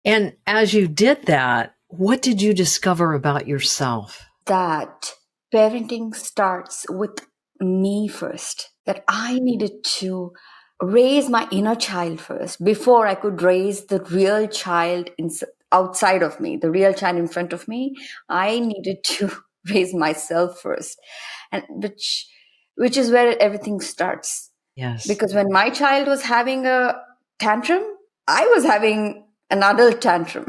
And as you did that, what did you discover about yourself? That parenting starts with me first, that I needed to raise my inner child first before I could raise the real child outside of me, the real child in front of me. I needed to raise myself first, and which is where everything starts. Yes. Because when my child was having a tantrum, I was having an adult tantrum.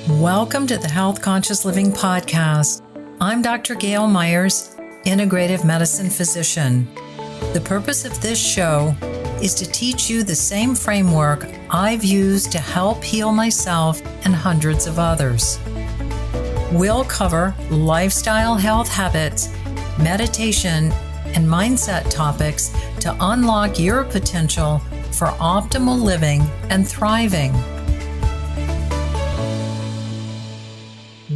Welcome to the Health Conscious Living Podcast. I'm Dr. Gayle Myers, integrative medicine physician. The purpose of this show is to teach you the same framework I've used to help heal myself and hundreds of others. We'll cover lifestyle health habits, meditation, and mindset topics to unlock your potential for optimal living and thriving.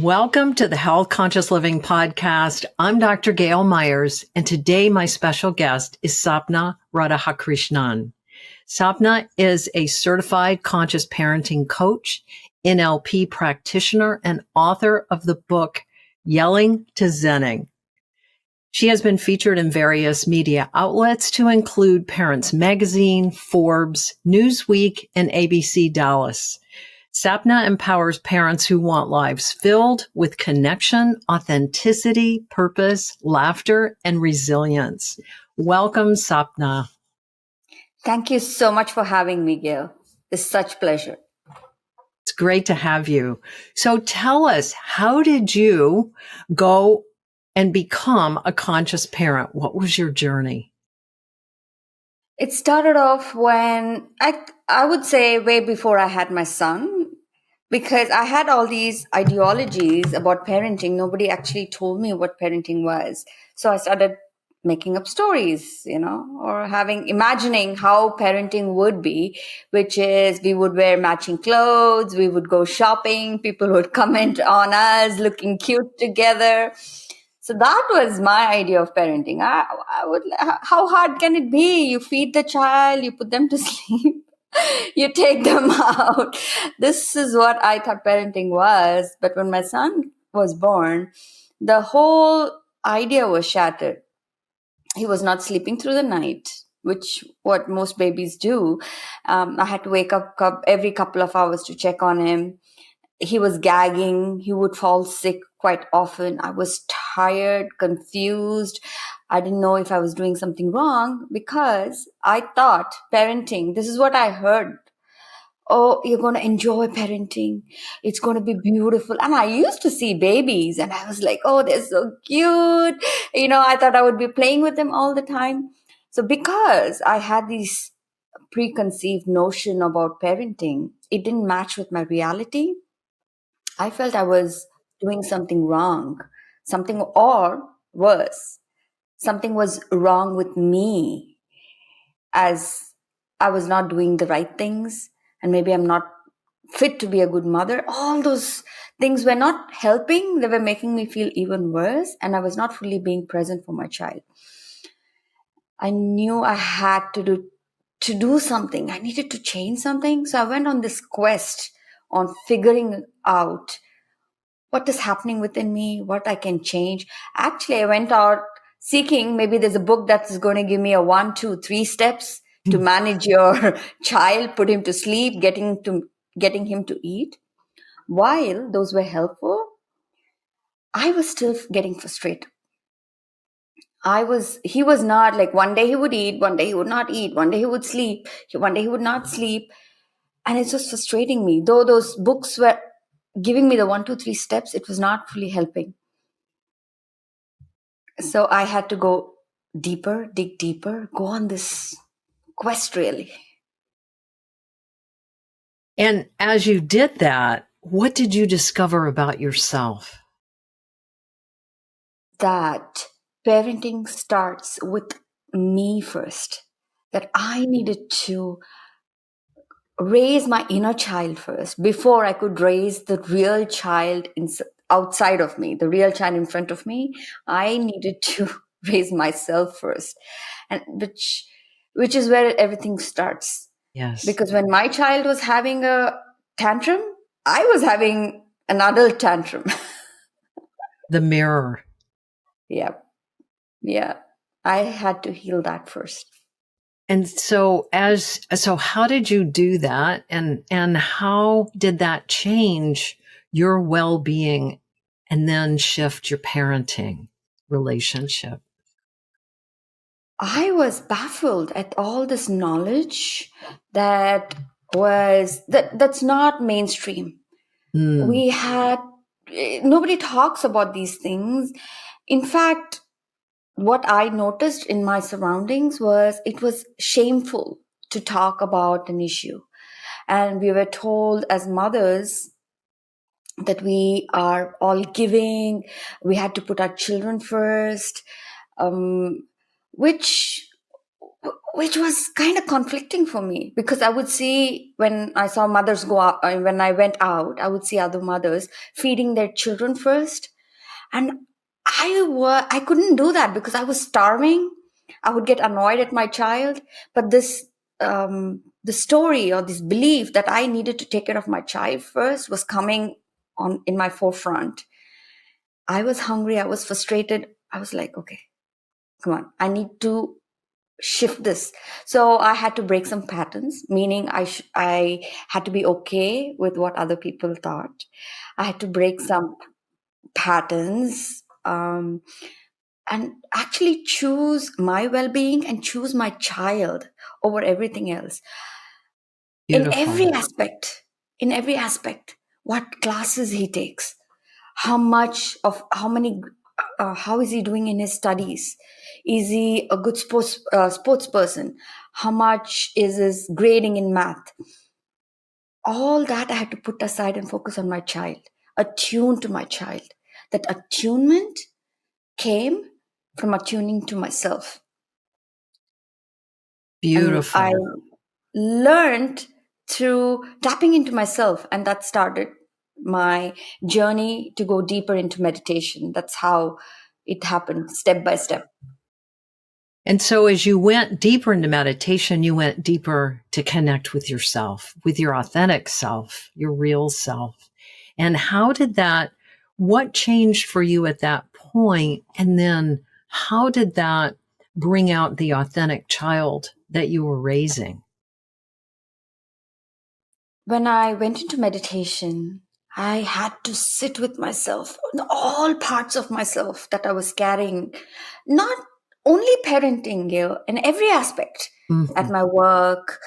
Welcome to the Health Conscious Living Podcast. I'm Dr. Gayle Myers, and today my special guest is Sapna Radhakrishnan. Sapna is a certified conscious parenting coach, NLP practitioner, and author of the book, Yelling to Zenning. She has been featured in various media outlets to include Parents Magazine, Forbes, Newsweek, and ABC Dallas. Sapna empowers parents who want lives filled with connection, authenticity, purpose, laughter, and resilience. Welcome, Sapna. Thank you so much for having me, Gayle. It's such pleasure. It's great to have you. So tell us, how did you go and become a conscious parent? What was your journey? It started off when I would say way before I had my son, because I had all these ideologies about parenting. Nobody actually told me what parenting was. So I started making up stories, or imagining how parenting would be, which is we would wear matching clothes, we would go shopping, people would comment on us looking cute together. So that was my idea of parenting. How hard can it be? You feed the child, you put them to sleep, you take them out. This is what I thought parenting was. But when my son was born, the whole idea was shattered. He was not sleeping through the night, which what most babies do. I had to wake up every couple of hours to check on him. He was gagging. He would fall sick quite often. I was tired, confused. I didn't know if I was doing something wrong because I thought parenting, this is what I heard. Oh, you're going to enjoy parenting. It's going to be beautiful. And I used to see babies and I was like, oh, they're so cute. I thought I would be playing with them all the time. So because I had this preconceived notion about parenting, it didn't match with my reality. I felt I was doing something wrong, or worse, something was wrong with me, as I was not doing the right things, and maybe I'm not fit to be a good mother. All those things were not helping. They were making me feel even worse, and I was not fully being present for my child. I knew I had to do something. I needed to change something. So I went on this quest on figuring out what is happening within me, what I can change. Actually, I went out seeking, maybe there's a book that's going to give me a 1, 2, 3 steps to manage your child, put him to sleep, getting him to eat. While those were helpful, I was still getting frustrated. He was not like, one day he would eat, one day he would not eat, one day he would sleep, one day he would not sleep. And it's just frustrating me. Though those books were giving me the 1, 2, 3 steps, it was not fully helping. So I had to go deeper, dig deeper, go on this quest, really. And as you did that, what did you discover about yourself? That parenting starts with me first, that I needed to raise my inner child first before I could raise the real child outside of me, the real child in front of me. I needed to raise myself first, and which is where everything starts. Yes. Because when my child was having a tantrum, I was having an adult tantrum. The mirror. Yeah. Yeah. I had to heal that first. And so how did you do that? And how did that change your well-being and then shift your parenting relationship? I was baffled at all this knowledge that's not mainstream. Mm. Nobody talks about these things. In fact, what I noticed in my surroundings was it was shameful to talk about an issue. And we were told as mothers that we are all giving, we had to put our children first, which was kind of conflicting for me, because I would see, when I saw mothers go out, when I went out, I would see other mothers feeding their children first. And I couldn't do that because I was starving. I would get annoyed at my child. But the story or this belief that I needed to take care of my child first was coming on in my forefront. I was hungry. I was frustrated. I was like, okay, come on. I need to shift this. So I had to break some patterns, meaning I had to be okay with what other people thought. I had to break some patterns, and actually choose my well-being and choose my child over everything else. Beautiful. In every aspect, what classes he takes, how is he doing in his studies? Is he a good sports person? How much is his grading in math? All that I had to put aside and focus on my child, attune to my child. That attunement came from attuning to myself. Beautiful. And I learned through tapping into myself, and that started my journey to go deeper into meditation. That's how it happened, step by step. And so as you went deeper into meditation, you went deeper to connect with yourself, with your authentic self, your real self. And what changed for you at that point? And then how did that bring out the authentic child that you were raising? When I went into meditation, I had to sit with myself, all parts of myself that I was carrying, not only parenting, Gayle, in every aspect, at my work,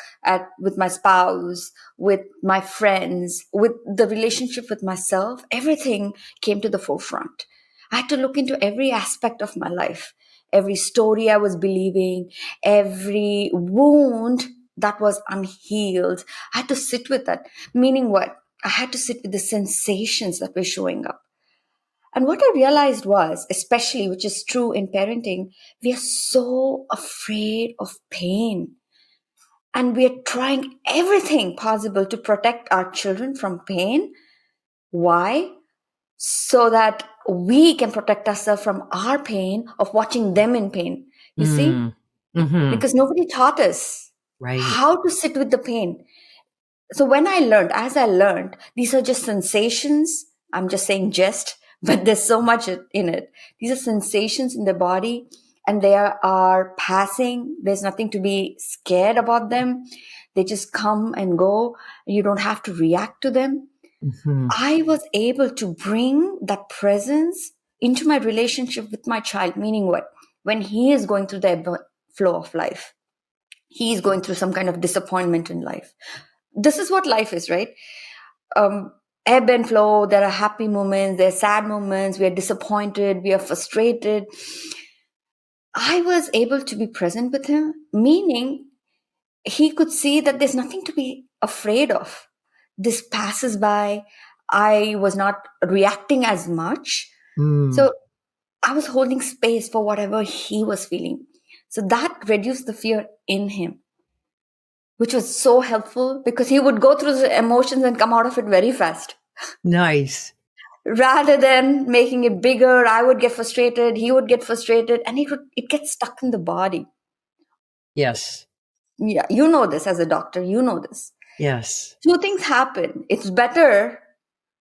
with my spouse, with my friends, with the relationship with myself. Everything came to the forefront. I had to look into every aspect of my life, every story I was believing, every wound that was unhealed. I had to sit with that. Meaning what? I had to sit with the sensations that were showing up. And what I realized was, especially, which is true in parenting, we are so afraid of pain. And we are trying everything possible to protect our children from pain. Why? So that we can protect ourselves from our pain of watching them in pain. You see? Mm-hmm. Because nobody taught us how to sit with the pain. So as I learned, these are just sensations. I'm just saying but there's so much in it. These are sensations in the body, and they are passing. There's nothing to be scared about them. They just come and go. You don't have to react to them. Mm-hmm. I was able to bring that presence into my relationship with my child, meaning what? When he is going through the ebb and flow of life, he is going through some kind of disappointment in life. This is what life is, right? Ebb and flow. There are happy moments, there are sad moments, we are disappointed, we are frustrated. I was able to be present with him, meaning he could see that there's nothing to be afraid of. This passes by. I was not reacting as much. So I was holding space for whatever he was feeling. So that reduced the fear in him, which was so helpful, because he would go through the emotions and come out of it very fast. Nice. Rather than making it bigger, I would get frustrated, he would get frustrated, and it gets stuck in the body. Yes. Yeah, you know this as a doctor, you know this. Yes. Two things happen. It's better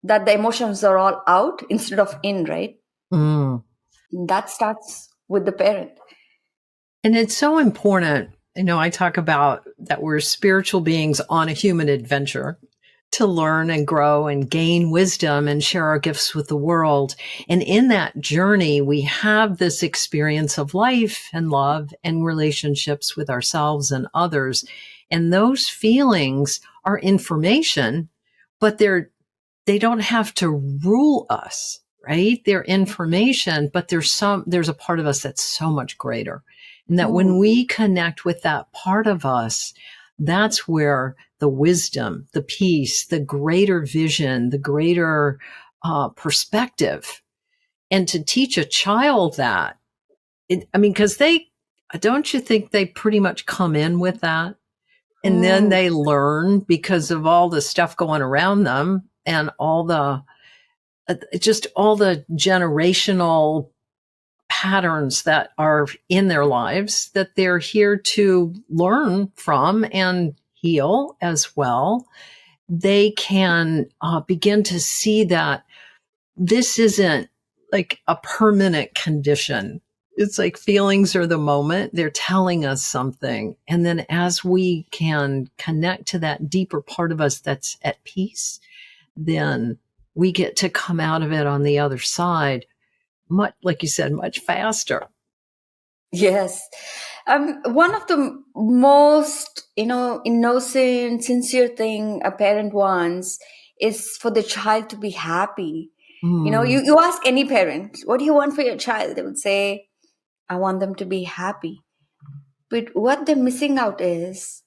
that the emotions are all out instead of in, right? Mm. That starts with the parent. And it's so important. I talk about that we're spiritual beings on a human adventure to learn and grow and gain wisdom and share our gifts with the world. And in that journey, we have this experience of life and love and relationships with ourselves and others. And those feelings are information, but they don't have to rule us, right? They're information, but there's a part of us that's so much greater. And that when we connect with that part of us, that's where the wisdom, the peace, the greater vision, the greater perspective. And to teach a child that, because don't you think they pretty much come in with that? And then they learn because of all the stuff going around them and all the generational patterns that are in their lives that they're here to learn from and heal as well. They can begin to see that this isn't like a permanent condition. It's like feelings are the moment. They're telling us something. And then as we can connect to that deeper part of us that's at peace, then we get to come out of it on the other side much, like you said, much faster. Yes. One of the most, innocent, sincere thing a parent wants is for the child to be happy. You ask any parent, what do you want for your child? They would say, I want them to be happy. But what they're missing out is,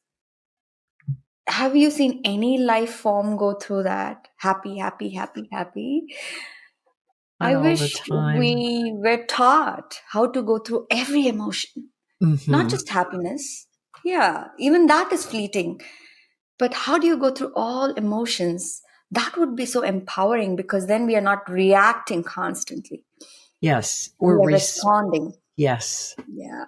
have you seen any life form go through that? Happy, happy, happy, happy. I wish we were taught how to go through every emotion, not just happiness. Yeah, even that is fleeting. But how do you go through all emotions? That would be so empowering because then we are not reacting constantly. Yes. We're responding. Yes. Yeah.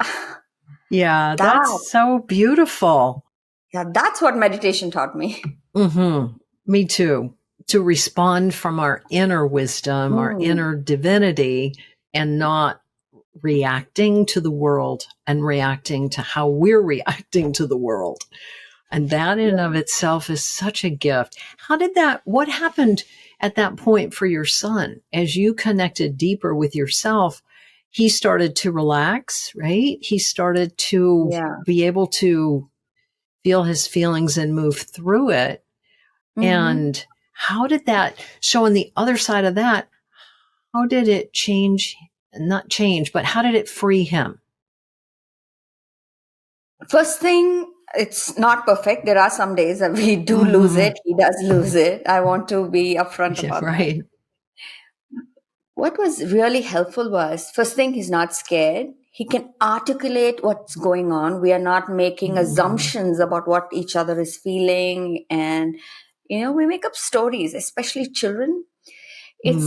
Yeah, that's so beautiful. Yeah, that's what meditation taught me. Me too. To respond from our inner wisdom, our inner divinity, and not reacting to the world and reacting to how we're reacting to the world. And that in and of itself is such a gift. What happened at that point for your son? As you connected deeper with yourself, he started to relax, right? He started to be able to feel his feelings and move through it. And how did that, so on the other side of that, how did it not change, but how did it free him? First thing, it's not perfect. There are some days that we do lose it. He does lose it. I want to be upfront about that. What was really helpful was, first thing, he's not scared. He can articulate what's going on. We are not making assumptions about what each other is feeling. And, we make up stories, especially children. It's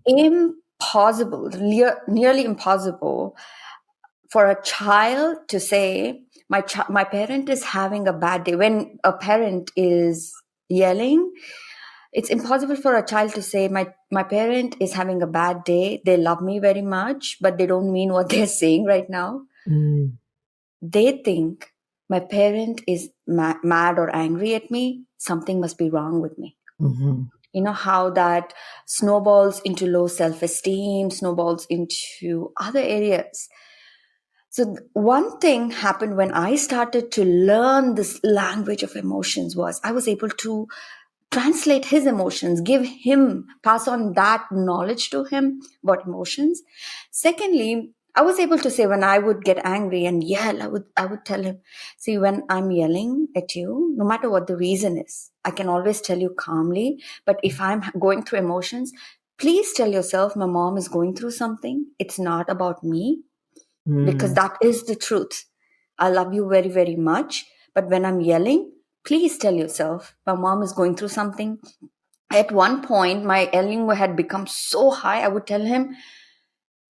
impossible, nearly impossible for a child to say, my parent is having a bad day. When a parent is yelling, it's impossible for a child to say, my parent is having a bad day. They love me very much, but they don't mean what they're saying right now. They think my parent is mad or angry at me. Something must be wrong with me. You know how that snowballs into low self-esteem, snowballs into other areas. So one thing happened when I started to learn this language of emotions was I was able to translate his emotions, pass on that knowledge to him about emotions. Secondly, I was able to say when I would get angry and yell, I would tell him, see, when I'm yelling at you, no matter what the reason is, I can always tell you calmly. But if I'm going through emotions, please tell yourself my mom is going through something. It's not about me. Because that is the truth. I love you very, very much. But when I'm yelling, please tell yourself, my mom is going through something. At one point, my yelling had become so high, I would tell him,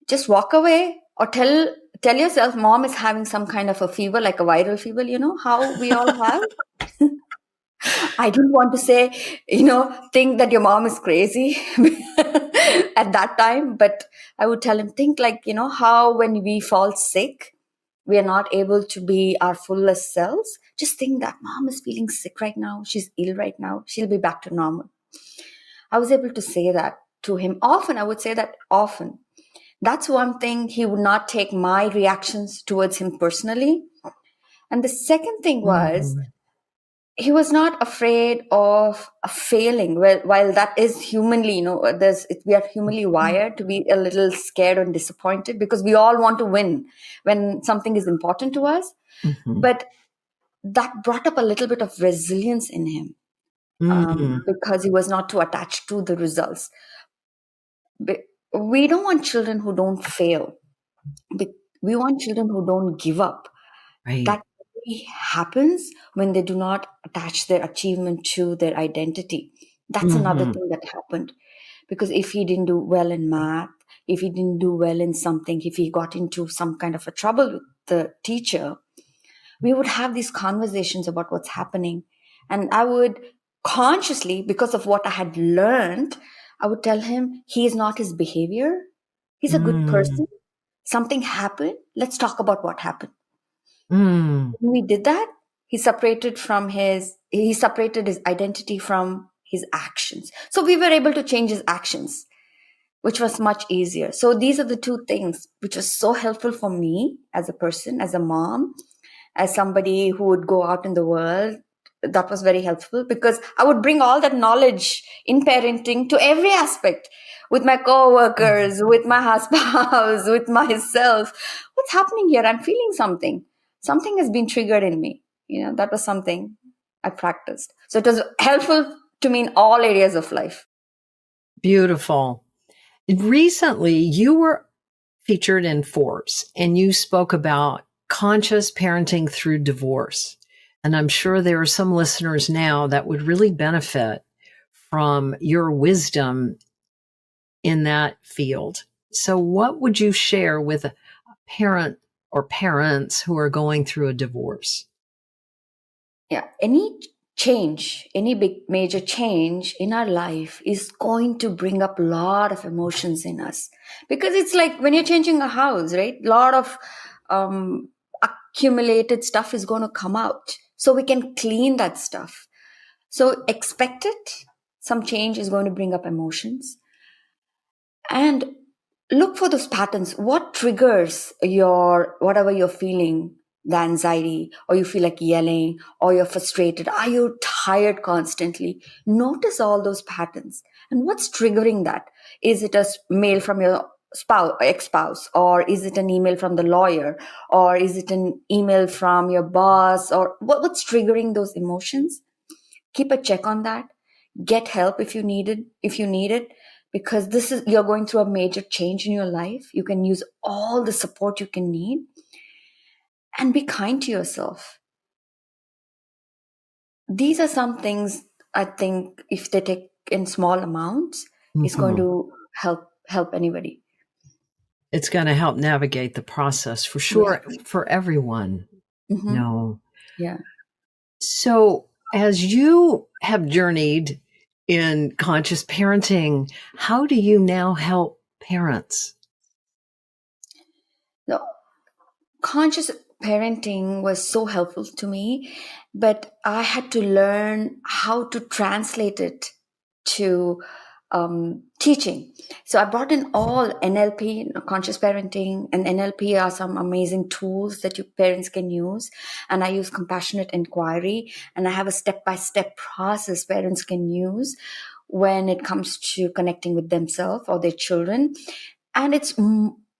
just walk away or tell yourself mom is having some kind of a fever, like a viral fever, how we all have. I didn't want to say, think that your mom is crazy at that time, but I would tell him, think like, how when we fall sick, we are not able to be our fullest selves. Just think that mom is feeling sick right now. She's ill right now. She'll be back to normal. I was able to say that to him often. I would say that often. That's one thing. He would not take my reactions towards him personally. And the second thing was, he was not afraid of failing. Well, while that is humanly, we are humanly wired to be a little scared and disappointed because we all want to win when something is important to us. Mm-hmm. But that brought up a little bit of resilience in him because he was not too attached to the results. We don't want children who don't fail. We want children who don't give up. Right. That only happens when they do not attach their achievement to their identity. That's another thing that happened. Because if he didn't do well in math, if he didn't do well in something, if he got into some kind of a trouble with the teacher, we would have these conversations about what's happening. And I would consciously, because of what I had learned, I would tell him he is not his behavior. He's a good person. Something happened. Let's talk about what happened. When we did that, he separated his identity from his actions. So we were able to change his actions, which was much easier. So these are the two things which was so helpful for me as a person, as a mom, as somebody who would go out in the world. That was very helpful because I would bring all that knowledge in parenting to every aspect with my co-workers, with my spouse, with myself. What's happening here? I'm feeling something. Something has been triggered in me. That was something I practiced. So it was helpful to me in all areas of life. Beautiful. Recently, you were featured in Forbes and you spoke about conscious parenting through divorce. And I'm sure there are some listeners now that would really benefit from your wisdom in that field. So what would you share with a parent or parents who are going through a divorce? Yeah, any change, any big major change in our life is going to bring up a lot of emotions in us. Because it's like when you're changing a house, right? A lot of accumulated stuff is going to come out. So we can clean that stuff. So expect it. Some change is going to bring up emotions. And look for those patterns. What triggers whatever you're feeling, the anxiety, or you feel like yelling, or you're frustrated, are you tired constantly? Notice all those patterns. And what's triggering that? Is it a mail from your ex-spouse, or is it an email from the lawyer, or is it an email from your boss, or what's triggering those emotions? Keep a check on that. Get help if you need it, because you're going through a major change in your life. You can use all the support you can need, and be kind to yourself. These are some things I think if they take in small amounts, it's going to help anybody. It's going to help navigate the process for sure, for everyone. Mm-hmm. No. Yeah. So as you have journeyed in conscious parenting, how do you now help parents? No, conscious parenting was so helpful to me, but I had to learn how to translate it to teaching. So I brought in all NLP, conscious parenting, and NLP are some amazing tools that your parents can use. And I use compassionate inquiry, and I have a step-by-step process parents can use when it comes to connecting with themselves or their children. And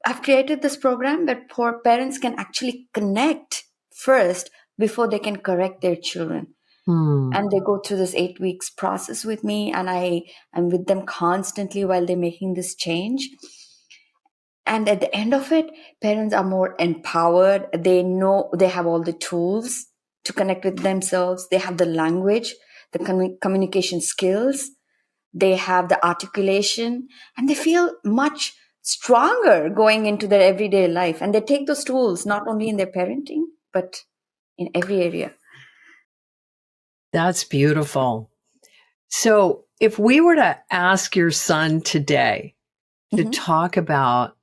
I've created this program where poor parents can actually connect first before they can correct their children. And they go through this 8 weeks process with me, and I am with them constantly while they're making this change. And at the end of it, parents are more empowered. They know they have all the tools to connect with themselves. They have the language, the communication skills. They have the articulation, and they feel much stronger going into their everyday life. And they take those tools not only in their parenting, but in every area. That's beautiful. So if we were to ask your son today to talk about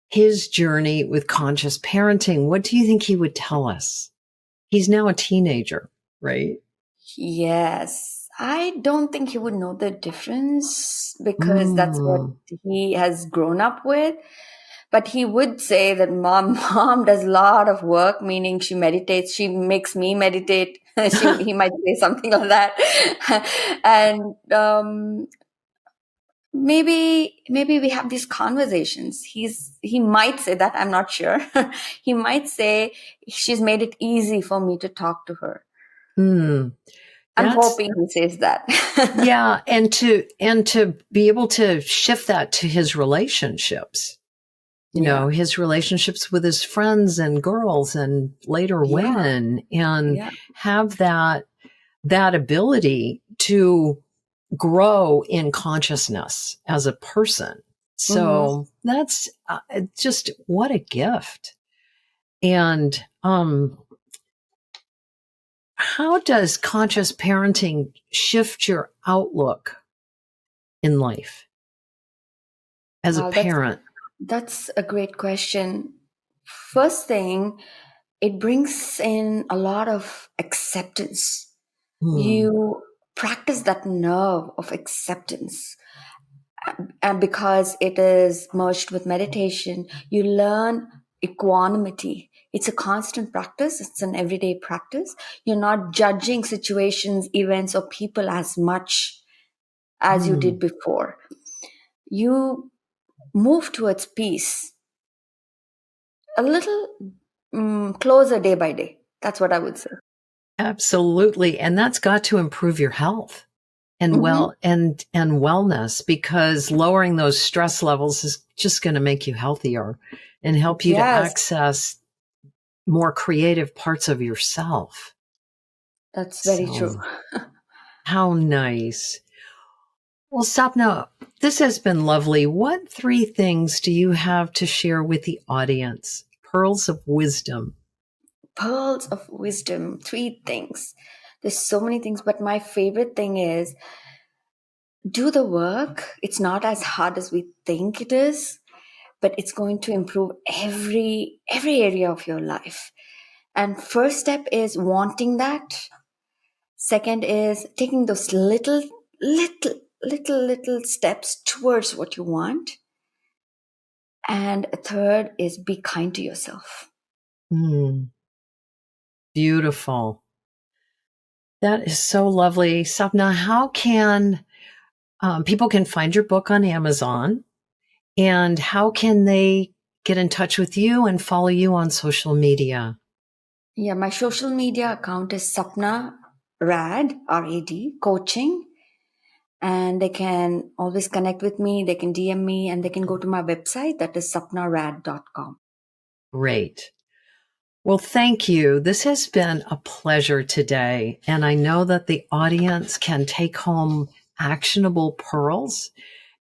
his journey with conscious parenting, what do you think he would tell us? He's now a teenager, right? Yes. I don't think he would know the difference because that's what he has grown up with. But he would say that mom does a lot of work, meaning she meditates. She makes me meditate. He might say something like that. And maybe we have these conversations. He might say that. I'm not sure. He might say she's made it easy for me to talk to her. I'm hoping he says that. Yeah, and to be able to shift that to his relationships. You know, his relationships with his friends and girls and later women, and have that ability to grow in consciousness as a person. So that's just what a gift. And how does conscious parenting shift your outlook in life as a parent? That's a great question. First thing, it brings in a lot of acceptance. You practice that nerve of acceptance. And because it is merged with meditation, you learn equanimity. It's a constant practice. It's an everyday practice. You're not judging situations, events, or people as much as you did before. You move towards peace a little closer day by day. That's what I would say. Absolutely. And that's got to improve your health and and wellness, because lowering those stress levels is just going to make you healthier and help you to access more creative parts of yourself. That's very true. How nice. Well, Sapna, this has been lovely. What 3 things do you have to share with the audience? Pearls of wisdom. Pearls of wisdom. 3 things. There's so many things, but my favorite thing is do the work. It's not as hard as we think it is, but it's going to improve every area of your life. And first step is wanting that. Second is taking those little steps towards what you want. And third is be kind to yourself. Beautiful. That is so lovely. Sapna, how can people can find your book on Amazon, and how can they get in touch with you and follow you on social media? Yeah, my social media account is Sapna Rad, R-A-D, coaching. And they can always connect with me. They can DM me, and they can go to my website. That is sapnarad.com. Great. Well, thank you. This has been a pleasure today. And I know that the audience can take home actionable pearls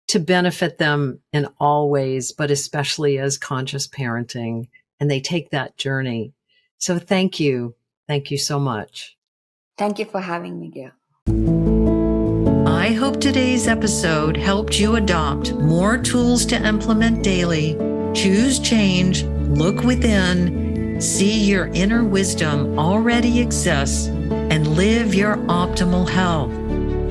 to benefit them in all ways, but especially as conscious parenting. And they take that journey. So thank you. Thank you so much. Thank you for having me, Gayle. I hope today's episode helped you adopt more tools to implement daily. Choose change, look within, see your inner wisdom already exists, and live your optimal health.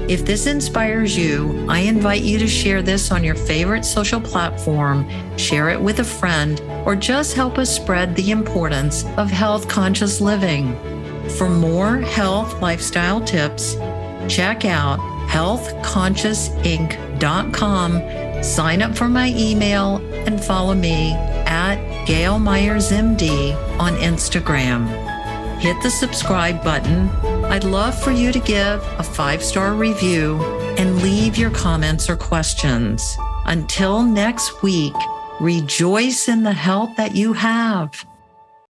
If this inspires you, I invite you to share this on your favorite social platform, share it with a friend, or just help us spread the importance of health-conscious living. For more health lifestyle tips, check out healthconsciousinc.com, sign up for my email, and follow me at Gayle Myers MD on Instagram. Hit the subscribe button. I'd love for you to give a 5-star review and leave your comments or questions. Until next week, rejoice in the health that you have.